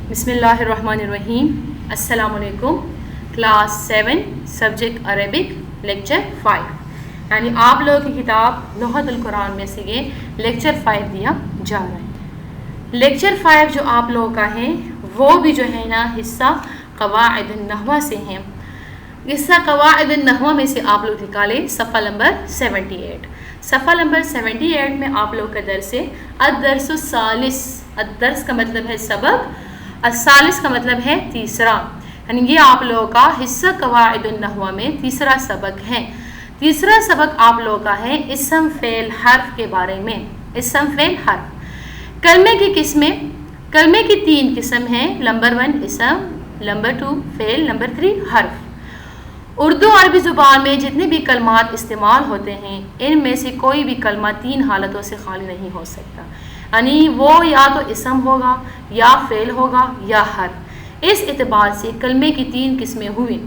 بسم اللہ الرحمن الرحیم. السلام علیکم. کلاس 7 سبجیکٹ عربک لیکچر 5، یعنی آپ لوگوں کی کتاب لغت القرآن میں سے یہ لیکچر 5 دیا جا رہا ہے. لیکچر 5 جو آپ لوگوں کا ہے وہ بھی جو ہے نا حصہ قواعد النحو سے ہیں. حصہ قواعد النحو میں سے آپ لوگ نکالیں صفحہ نمبر 78. صفحہ نمبر 78 میں آپ لوگ کا درس ہے الدرس الثالث. الدرس کا مطلب ہے سبق، الثالث کا مطلب ہے تیسرا، یعنی یہ آپ لوگوں کا حصہ قواعد النحو میں تیسرا سبق ہے. تیسرا سبق آپ لوگوں کا ہے اسم فعل حرف کے بارے میں. اسم فعل حرف کلمے کی قسمیں. کلمے کی 3 قسم ہیں. نمبر 1 اسم، نمبر 2 فعل، نمبر 3 حرف. اردو عربی زبان میں جتنے بھی کلمات استعمال ہوتے ہیں ان میں سے کوئی بھی کلمہ 3 حالتوں سے خالی نہیں ہو سکتا، یعنی وہ یا تو اسم ہوگا یا فعل ہوگا یا حرف. اس اعتبار سے کلمے کی 3 قسمیں ہوئیں،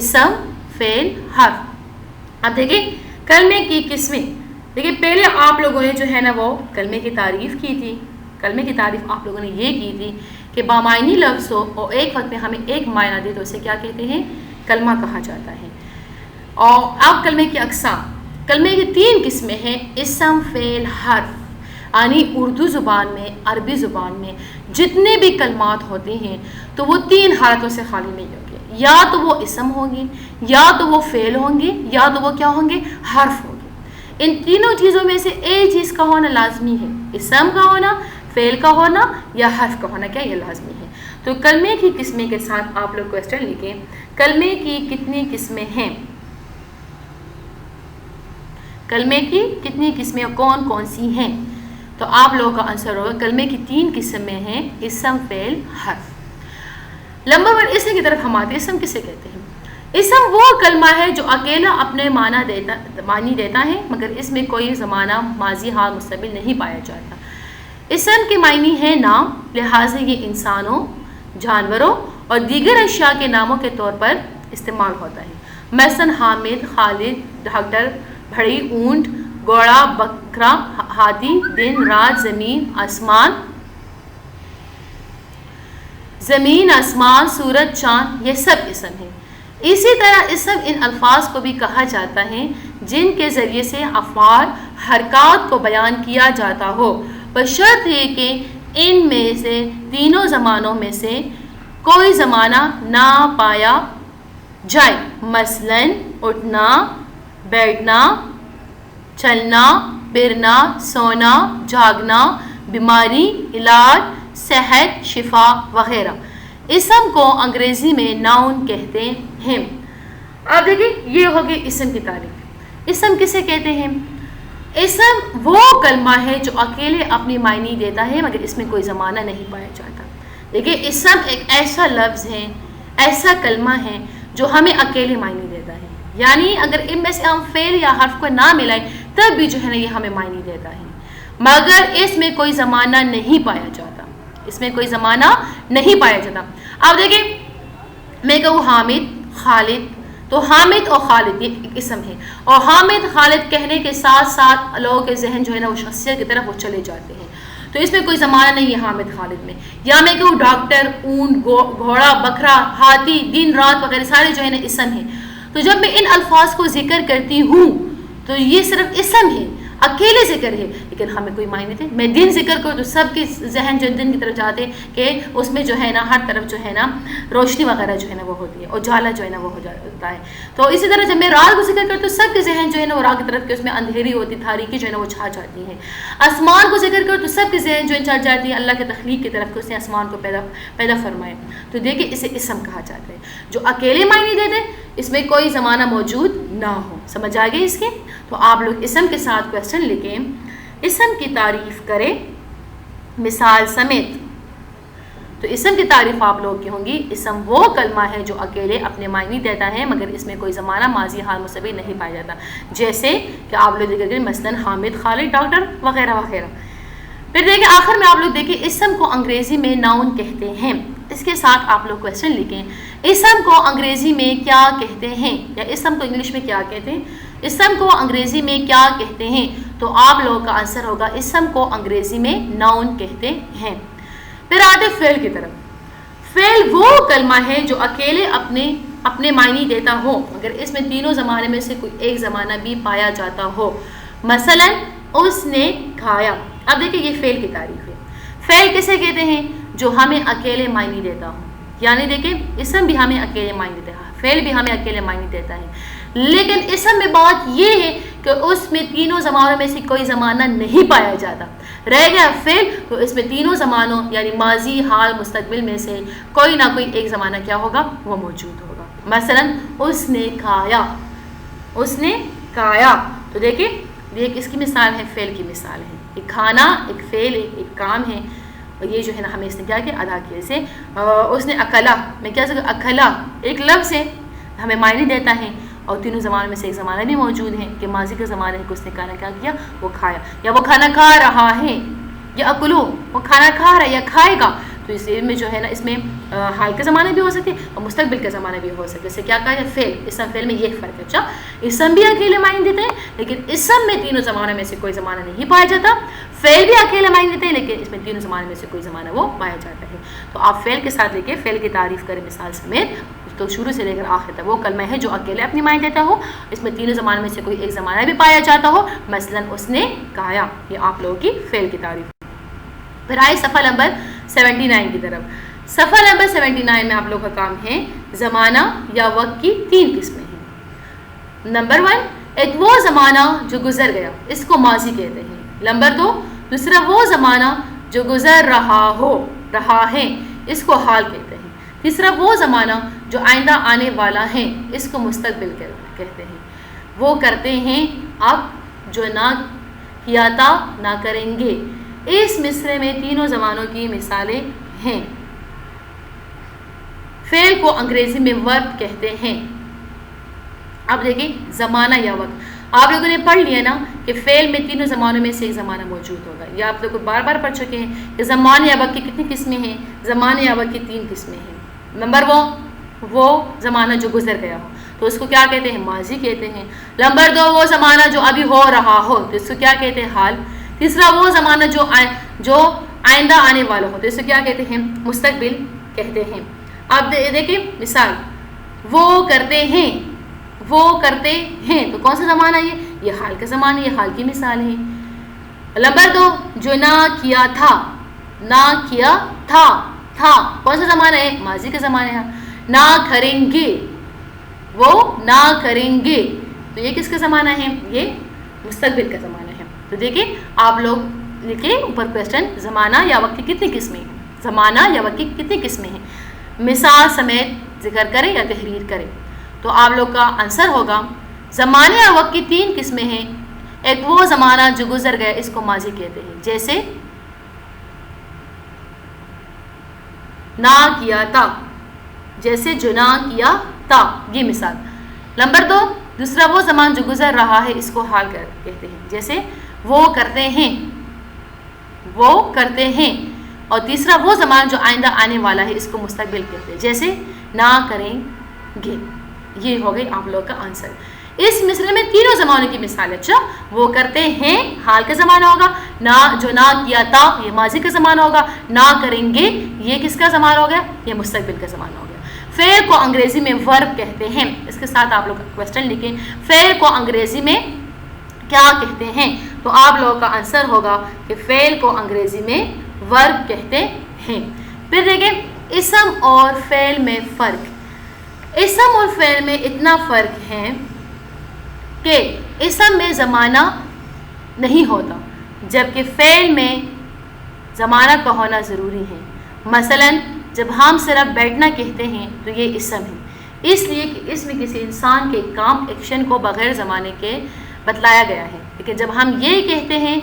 اسم، فعل، حرف. اب دیکھیں کلمے کی قسمیں. دیکھیں پہلے آپ لوگوں نے جو ہے نا وہ کلمے کی تعریف کی تھی. کلمے کی تعریف آپ لوگوں نے یہ کی تھی کہ بامعنی لفظ ہو اور ایک وقت میں ہمیں ایک معنی دے تو اسے کیا کہتے ہیں؟ کلمہ کہا جاتا ہے. اور اب کلمے کی اقسام. کلمے کی 3 قسمیں ہیں، اسم، فعل، حرف. یعنی اردو زبان میں، عربی زبان میں جتنے بھی کلمات ہوتے ہیں تو وہ 3 حالتوں سے خالی نہیں ہوں گے. یا تو وہ اسم ہوں گے، یا تو وہ فعل ہوں گے، یا تو وہ کیا ہوں گے؟ حرف ہوں گے. ان تینوں چیزوں میں سے ایک چیز کا ہونا لازمی ہے. اسم کا ہونا، فعل کا ہونا یا حرف کا ہونا کیا یہ لازمی ہے. تو کلمے کی قسمیں کے ساتھ آپ لوگ کوسچن لکھیں. کلمے کی کتنی قسمیں ہیں؟ کلمے کی کتنی قسمیں کون کون سی ہیں؟ تو آپ لوگوں کا آنسر ہوگا کلمے کی 3 قسمیں ہیں، اسم، فعل، حرف. نمبر 1 اسم کی طرف ہم آتے ہیں. اسم کسے کہتے ہیں؟ اسم وہ کلمہ ہے جو اکیلا اپنے معنی دیتا ہے مگر اس میں کوئی زمانہ، ماضی، حال، مستقبل نہیں پایا جاتا. اسم کے معنی ہے نام، لہٰذا یہ انسانوں، جانوروں اور دیگر اشیاء کے ناموں کے طور پر استعمال ہوتا ہے. مثلاً حامد، خالد، ڈاکٹر، بھڑی، اونٹ، گھوڑا، بکرا، ہاتھی، دن، رات، زمین، آسمان، سورج، چاند، یہ سب اسم ہیں. اسی طرح اسم ان الفاظ کو بھی کہا جاتا ہے جن کے ذریعے سے افعال، حرکات کو بیان کیا جاتا ہو، بشرط یہ کہ ان میں سے تینوں زمانوں میں سے کوئی زمانہ نہ پایا جائے. مثلاً اٹھنا، بیٹھنا، چلنا، پھرنا، سونا، جاگنا، بیماری، علاج، صحت، شفا وغیرہ. اسم کو انگریزی میں ناؤن کہتے ہیں. اب دیکھیں یہ ہوگی اسم کی تعریف. اسم کسے کہتے ہیں؟ اسم وہ کلمہ ہے جو اکیلے اپنی معنی دیتا ہے مگر اس میں کوئی زمانہ نہیں پایا جاتا. دیکھیں اسم ایک ایسا لفظ ہے، ایسا کلمہ ہے جو ہمیں اکیلے معنی دیتا ہے، یعنی اگر ان میں سے ہم فعل یا حرف کو نہ ملائیں تب بھی جو ہے نا یہ ہمیں معنی دیتا ہے مگر اس میں کوئی زمانہ نہیں پایا جاتا. اس میں کوئی زمانہ نہیں پایا جاتا. اب دیکھیں میں کہوں حامد، خالد، تو حامد اور خالد یہ ایک اسم ہے، اور حامد، خالد کہنے کے ساتھ ساتھ لوگوں کے ذہن جو ہے نا وہ شخصیت کی طرف وہ چلے جاتے ہیں، تو اس میں کوئی زمانہ نہیں ہے حامد خالد میں. یا میں کہوں ڈاکٹر، اونٹ، گھوڑا، بکرا، ہاتھی، دن، رات وغیرہ سارے جو ہے نا اسم ہیں. تو جب میں ان الفاظ کو ذکر کرتی ہوں تو یہ صرف اسم ہے، اکیلے ذکر ہے لیکن ہمیں کوئی معنی نہیں. میں دن ذکر کروں تو سب کے ذہن جو دن کی طرف جاتے ہیں کہ اس میں جو ہے نا ہر طرف جو ہے نا روشنی وغیرہ جو ہے نا وہ ہوتی ہے، اور اجالا جو ہے نا وہ ہو جاتا ہے. تو اسی طرح جب میں رات کو ذکر کروں تو سب کے ذہن جو ہے نا وہ رات کی طرف کے اس میں اندھیری ہوتی، تاریکی جو ہے نا وہ چھا جاتی ہے. آسمان کو ذکر کروں تو سب کے ذہن جو ہے چڑھ جاتی ہے اللہ کے تخلیق کی طرف کہ اس نے آسمان کو پیدا فرمایا. تو دیکھیں اسے اسم کہا جاتا ہے جو اکیلے معنی دے دے، اس میں کوئی زمانہ موجود نہ ہو. سمجھ آ گئی اس کی؟ تو آپ لوگ اسم کے ساتھ کوسچن لکھیں. اسم کی تعریف کریں مثال سمیت. تو اسم کی تعریف آپ لوگوں کی ہوں گی، اسم وہ کلمہ ہے جو اکیلے اپنے معنی دیتا ہے مگر اس میں کوئی زمانہ، ماضی، حال، مستقبل نہیں پایا جاتا. جیسے کہ آپ لوگ ذکر کریں مثلاً حامد، خالد، ڈاکٹر وغیرہ وغیرہ. پھر دیکھیں آخر میں آپ لوگ دیکھیں اسم کو انگریزی میں ناؤن کہتے ہیں. اس کے ساتھ آپ لوگ کوسچن لکھیں اسم کو انگریزی میں کیا کہتے ہیں، یا اسم کو انگلش میں کیا کہتے ہیں، اسم کو انگریزی میں کیا کہتے ہیں. تو آپ لوگوں کا آنسر ہوگا اسم کو انگریزی میں ناؤن کہتے ہیں. پھر آتے فعل کی طرف. فعل وہ کلمہ ہے جو اکیلے اپنے معنی دیتا ہو اگر اس میں تینوں زمانے میں سے کوئی ایک زمانہ بھی پایا جاتا ہو. مثلا اس نے کھایا. اب دیکھیں یہ فعل کی تعریف ہے. فعل کسے کہتے ہیں؟ جو ہمیں اکیلے معنی دیتا ہو. یعنی دیکھیں اسم بھی ہمیں اکیلے معنی دیتا ہے, فعل بھی ہمیں اکیلے معنی دیتا ہے, لیکن اسم میں بات یہ ہے کہ اس میں تینوں زمانوں میں سے کوئی زمانہ نہیں پایا جاتا. رہ گیا فعل تو اس میں تینوں زمانوں یعنی ماضی, حال, مستقبل میں سے کوئی نہ کوئی ایک زمانہ کیا ہوگا؟ وہ موجود ہوگا. مثلا اس نے کھایا, اس نے کھایا. تو دیکھیں یہ کس کی مثال ہے؟ فعل کی مثال ہے. ایک کھانا ایک فعل ہے, ایک کام ہے, اور یہ جو ہے نا ہمیں اس نے کیا کیا؟ ادا کیا. جیسے اس نے اکلا, میں کیا سکتا؟ اکلا ایک لفظ ہے, ہمیں معنی دیتا ہے, اور تینوں زمانوں میں سے ایک زمانہ بھی موجود ہے کہ ماضی کا زمانہ ہے کہ اس نے کھانا کیا کیا؟ وہ کھایا, یا وہ کھانا کھا رہا ہے, یا اکلو وہ کھانا کھا رہا ہے یا کھائے گا. تو اس میں جو ہے نا اس میں حال کا زمانہ بھی ہو سکتے اور مستقبل کا زمانہ بھی ہو سکتے. جیسے کیا کہا ہے؟ فعل. اسم فعل میں یہ فرق ہے. اچھا اسم بھی اکیلے معنی دیتے ہیں لیکن اسم میں تینوں زمانوں میں سے کوئی زمانہ نہیں پایا جاتا. فعل بھی اکیلے معنی دیتے ہیں لیکن اس میں تینوں زمانوں میں سے کوئی زمانہ وہ پایا جاتا ہے. تو آپ فعل کے ساتھ لے کے فعل کی تعریف کریں مثال سمیت, تو شروع سے لے کر آخر تک وہ کلمہ ہے جو اکیلے اپنی معنی دیتا ہو, اس میں تینوں زمانوں میں سے کوئی ایک زمانہ بھی پایا جاتا ہو. مثلا اس نے کھایا. یہ آپ لوگوں کی فعل کی تعریف. پھر آئے صفحہ نمبر 79 کی طرف. صفحہ نمبر 79 میں آپ لوگوں کا کام ہے زمانہ یا وقت کی 3 قسمیں ہیں. نمبر 1 ایک وہ زمانہ جو گزر گیا, اس کو ماضی کہتے ہیں. نمبر 2 دوسرا وہ زمانہ جو گزر رہا ہے, اس کو حال کہتے ہیں. تیسرا وہ زمانہ جو آئندہ آنے والا ہے, اس کو مستقبل کہتے ہیں. وہ کرتے ہیں اب جو نہ کیا تھا نہ کریں گے. اس مصرے میں تینوں زمانوں کی مثالیں ہیں. فعل کو انگریزی میں ورب کہتے ہیں. اب دیکھیں زمانہ یا وقت, آپ لوگوں نے پڑھ لیا نا کہ فعل میں تینوں زمانوں میں سے ایک زمانہ موجود ہوگا. یہ آپ لوگ بار بار پڑھ چکے ہیں کہ زمانہ یا وقت کی کتنی قسمیں ہیں؟ زمانہ یا وقت کی 3 قسمیں ہیں. نمبر وہ زمانہ جو گزر گیا ہو تو اس کو کیا کہتے ہیں؟ ماضی کہتے ہیں. نمبر 2 وہ زمانہ جو ابھی ہو رہا ہو تو اس کو کیا کہتے ہیں؟ حال. تیسرا وہ زمانہ جو آئندہ آنے والا ہو تو اس کو کیا کہتے ہیں؟ مستقبل کہتے ہیں. اب دیکھیں مثال, وہ کرتے ہیں تو کون سا زمانہ ہے؟ یہ حال کا زمانہ, یہ حال کی مثال ہے. نمبر 2 جو نہ کیا تھا کون سا زمانہ ہے؟ ماضی کا زمانہ ہے. نہ کریں گے, وہ نہ کریں گے تو یہ کس کا زمانہ ہے؟ یہ مستقبل کا زمانہ ہے. تو دیکھیں آپ لوگ لکھیں اوپر کویسچن, زمانہ یا وقت کی کتنی قسمیں ہیں؟ زمانہ یا وقت کی کتنی قسمیں ہیں؟ مثال سمیت ذکر کریں یا تحریر کریں. تو آپ لوگ کا آنسر ہوگا زمانے یا وقت کی 3 قسمیں ہیں. ایک وہ زمانہ جو گزر گیا, اس کو ماضی کہتے ہیں. جیسے نہ کیا تھا, جیسے جو نہ کیا تھا, یہ مثال. نمبر 2 دوسرا وہ زمان جو گزر رہا ہے, اس کو حال کہتے ہیں. جیسے وہ کرتے ہیں. اور تیسرا وہ زمان جو آئندہ آنے والا ہے, اس کو مستقبل کہتے ہیں. جیسے نہ کریں گے. یہ ہو گئی آپ لوگ کا آنسر. اس مصرے میں تینوں زمانوں کی مثال. اچھا وہ کرتے ہیں حال کا زمانہ ہوگا, جو نہ کیا تھا یہ ماضی کا زمانہ ہوگا, نہ کریں گے یہ کس کا زمانہ ہو گیا؟ یہ مستقبل کا زمانہ ہو گیا. فعل کو انگریزی میں ورب کہتے ہیں. اس کے ساتھ آپ لوگ کویسچن لکھیں, فعل کو انگریزی میں کیا کہتے ہیں؟ تو آپ لوگوں کا آنسر ہوگا کہ فعل کو انگریزی میں ورب کہتے ہیں. پھر دیکھیں اسم اور فعل میں فرق. اسم اور فعل میں اتنا فرق ہے کہ اسم میں زمانہ نہیں ہوتا, جبکہ فعل میں زمانہ کا ہونا ضروری ہے. مثلا جب ہم صرف بیٹھنا کہتے ہیں تو یہ اسم ہے, اس لیے کہ اس میں کسی انسان کے کام ایکشن کو بغیر زمانے کے بتلایا گیا ہے. لیکن جب ہم یہ کہتے ہیں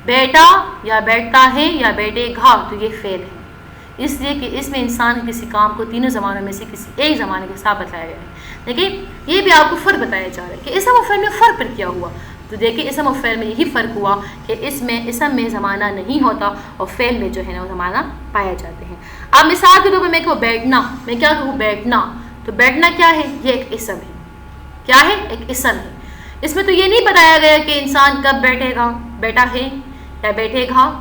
بیٹا یا بیٹھتا ہے یا بیٹھے گا تو یہ فعل ہے, اس لیے کہ اس میں انسان کسی کام کو تینوں زمانوں میں سے کسی ایک زمانے کے ساتھ بتلایا گیا ہے. دیکھیں یہ بھی آپ کو فرق بتایا جا رہا ہے کہ اسم و فعل میں فرق پر کیا ہوا. تو دیکھیں اسم و فعل میں یہی فرق ہوا کہ اسم میں زمانہ نہیں ہوتا اور فعل میں جو ہے نا وہ زمانہ پایا جاتے ہیں. اب مثال کے طور پر میں کہوں بیٹھنا, میں کیا کہوں بیٹھنا, تو بیٹھنا کیا ہے؟ یہ ایک اسم ہے. کیا ہے؟ ایک اسم ہے. اس میں تو یہ نہیں بتایا گیا کہ انسان کب بیٹھے گا, بیٹھا ہے یا بیٹھے گا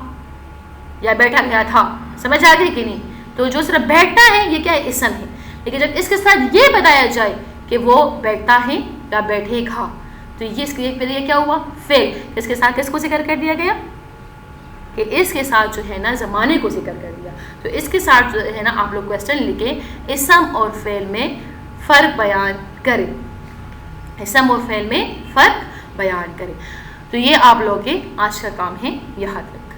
یا بیٹھا گیا تھا. سمجھ آ گئی کہ نہیں؟ تو جو صرف بیٹھتا ہے یہ کیا ہے؟ اسم ہے. لیکن جب اس کے ساتھ یہ بتایا جائے کہ وہ بیٹھتا ہے یا بیٹھے گا تو یہ اس کے لیے کیا ہوا؟ فعل. اس کے ساتھ کس کو ذکر کر دیا گیا؟ کہ اس کے ساتھ جو ہے نا زمانے کو ذکر کر دیا. تو اس کے ساتھ جو ہے نا آپ لوگ کویسچن لکھیں اسم اور فعل میں فرق بیان کریں. اسم اور فعل میں فرق بیان کریں. تو یہ آپ لوگوں کے آج کا کام ہے، یاد رکھیں.